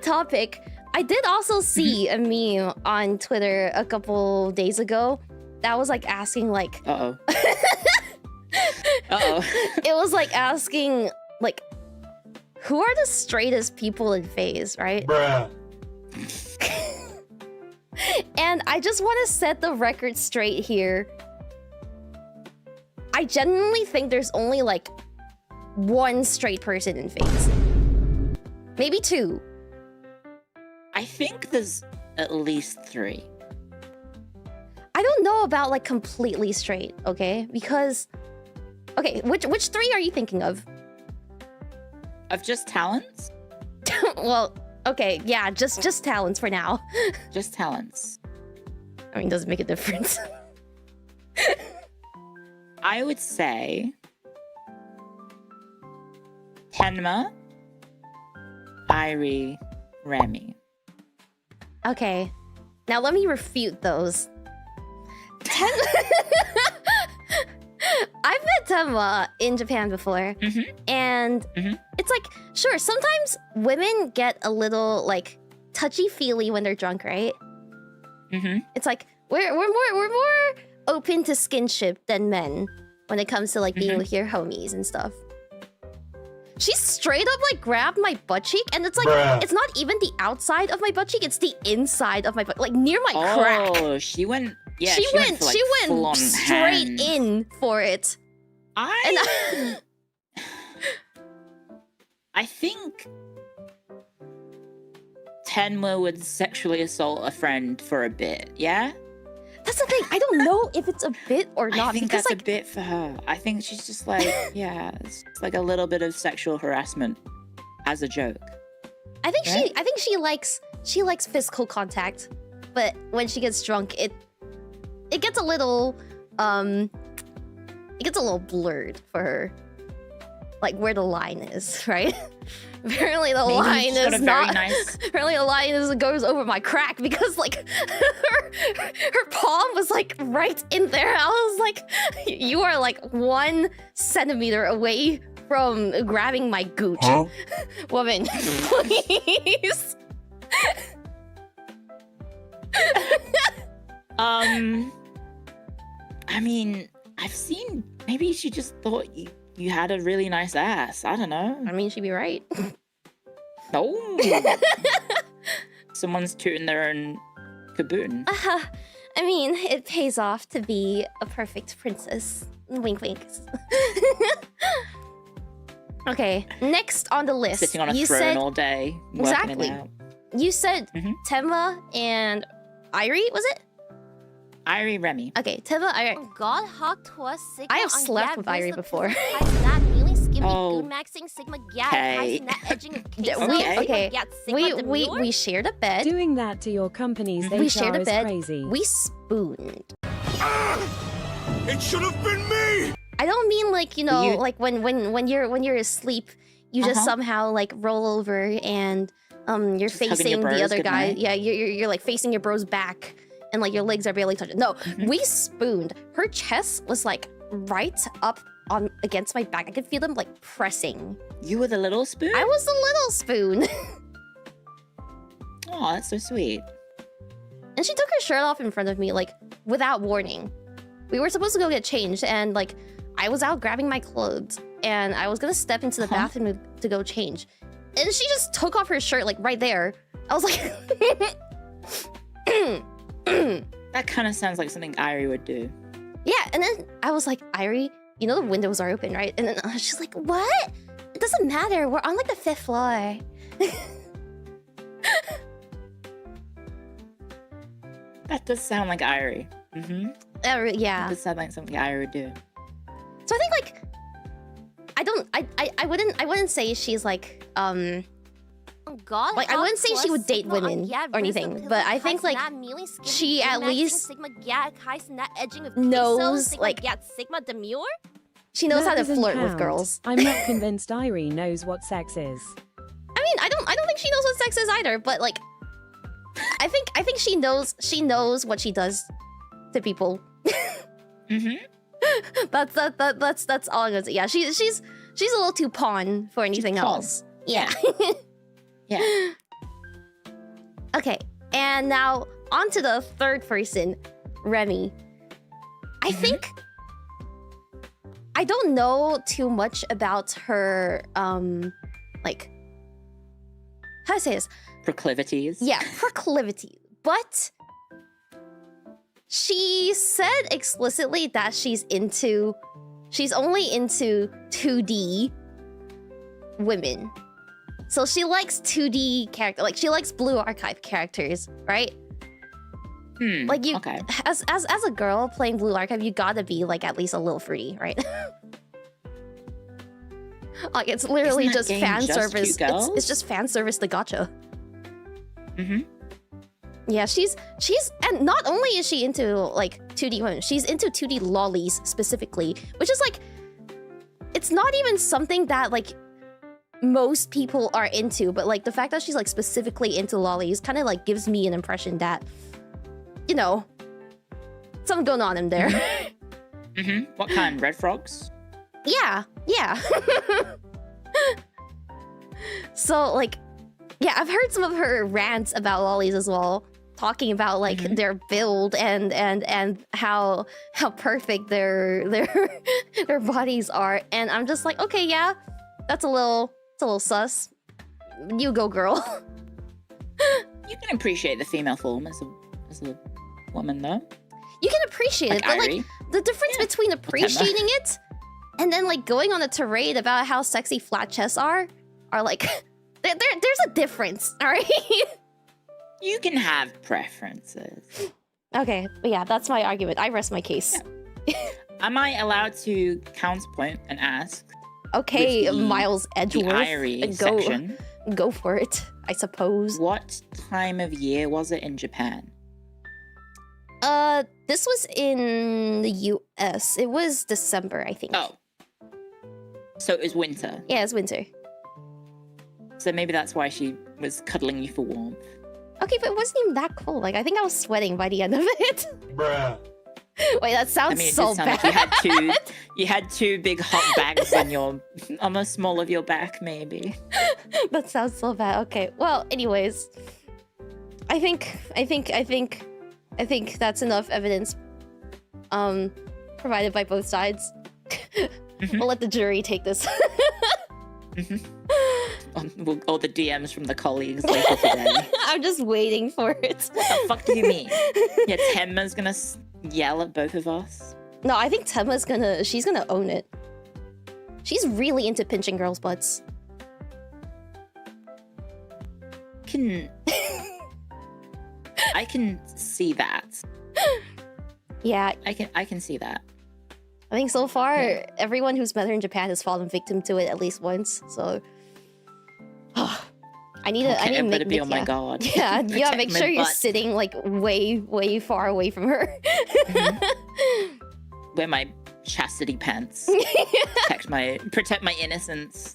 topic, I did also see a meme on Twitter a couple days ago that was like asking like Uh-oh. It was like asking like who are the straightest people in phase, right? Bruh. And I just want to set the record straight here. I genuinely think there's only like one straight person in phase. Maybe two. I think there's at least 3. I don't know about like completely straight, okay? Because, okay, which 3 are you thinking of? Of just talents? Well, okay, yeah, just talents for now. Just talents. I mean, does it make a difference? I would say Tenma, Ireie, Remi. Okay, now let me refute those. I've met Tenma in Japan before, and it's like, sure, sometimes women get a little like touchy-feely when they're drunk, right? It's like we're more open to skinship than men when it comes to like being with your homies and stuff. She straight up like grabbed my butt cheek, and it's like it's not even the outside of my butt cheek; it's the inside of my butt, like near my crack. Oh, she went. Yeah, she went full-on straight in for it. I think Tenma would sexually assault a friend for a bit. Yeah. That's the thing. I don't know if it's a bit or not. I think because, that's like, a bit for her. I think she's just like, yeah, it's like a little bit of sexual harassment as a joke. I think she likes physical contact, but when she gets drunk, it gets a little blurred for her, like where the line is, right? Apparently the line is not. Apparently the line is goes over my crack because like her palm was like right in there. I was like, you are like 1 centimeter away from grabbing my gooch, woman. Please. I mean, I've seen. Maybe she just thought you had a really nice ass. I don't know. I mean, she'd be right. No. Someone's tooting their own caboon. I mean, it pays off to be a perfect princess. Wink, wink. Okay, next on the list. Sitting on a throne all day. Exactly. You said Tenma and Ireie, was it? Ireie, Remi. Okay, Tenma, Ireie. I have slept with Ireie before. Oh. We shared a bed. Doing that to your company's We shared a is bed. crazy. We spooned. It should have been me. I don't mean like, you know, like when you're asleep, you just somehow like roll over and you're just facing the other guy. Yeah, you're like facing your bro's back and like your legs are barely touching. No, we spooned. Her chest was like right up on against my back. I could feel them like pressing. You were the little spoon? I was the little spoon. Oh, that's so sweet. And she took her shirt off in front of me like without warning. We were supposed to go get changed and like I was out grabbing my clothes and I was gonna step into the bathroom to go change. And she just took off her shirt like right there. I was like That kind of sounds like something Ireie would do. Yeah, and then I was like, Ireie, you know the windows are open, right? And then she's like, what? It doesn't matter. We're on like the 5th floor. That does sound like Ireie. Yeah. That does sound like something Ireie would do. So I think like I wouldn't say she's like like I wouldn't say she would date women or anything, but I think like she at least knows like she knows how to flirt with girls. I'm not convinced Ireie knows what sex is. I mean, I don't think she knows what sex is either, but like I think she knows what she does to people. That's all I'm gonna say. Yeah, she's a little too pawn for anything else. Yeah. Yeah. Okay, and now on to the third person, Remi. I think I don't know too much about her, like, how do I say this? Proclivities. Yeah, proclivity. But she said explicitly that she's only into 2D women. So she likes 2D character, like she likes Blue Archive characters, right? Like you, okay. as a girl playing Blue Archive, you gotta be like at least a little fruity, right? Like it's literally just fan service. It's just fan service to gacha. Yeah, she's and not only is she into like 2D women, she's into 2D lollies specifically, which is like, it's not even something that like most people are into, but like the fact that she's like specifically into lollies kind of like gives me an impression that, you know, something going on in there. What kind? Red frogs? Yeah. So like, yeah, I've heard some of her rants about lollies as well, talking about like their build and how perfect their bodies are, and I'm just like, okay, yeah, it's a little sus. You go, girl. You can appreciate the female form as a woman, though. You can appreciate it, but Ireie. like the difference between appreciating it and then like going on a tirade about how sexy flat chests are like there's a difference, all right? You can have preferences. Okay, but yeah, that's my argument. I rest my case. Yeah. Am I allowed to counterpoint and ask? Okay, Miles Edgeworth. The Ireie section. Go for it, I suppose. What time of year was it in Japan? This was in the US. It was December, I think. Oh. So it was winter. Yeah, it's winter. So maybe that's why she was cuddling you for warmth. Okay, but it wasn't even that cold. Like, I think I was sweating by the end of it. Bruh. Wait, that sounds It so did sound bad. like you had two big hot bags on the small of your back, maybe. That sounds so bad. Okay, well, anyways. I think that's enough evidence provided by both sides. We'll let the jury take this. All the DMs from the colleagues later today. I'm just waiting for it. What the fuck do you mean? Yeah, Tenma's gonna yell at both of us. No, I think Tenma's she's gonna own it. She's really into pinching girls' butts. I can see that. Yeah, I can see that. I think so far, everyone who's met her in Japan has fallen victim to it at least once. So, I need to better be on my guard. Yeah, make sure you're butt. sitting like way far away from her. Wear my chastity pants. Protect my innocence.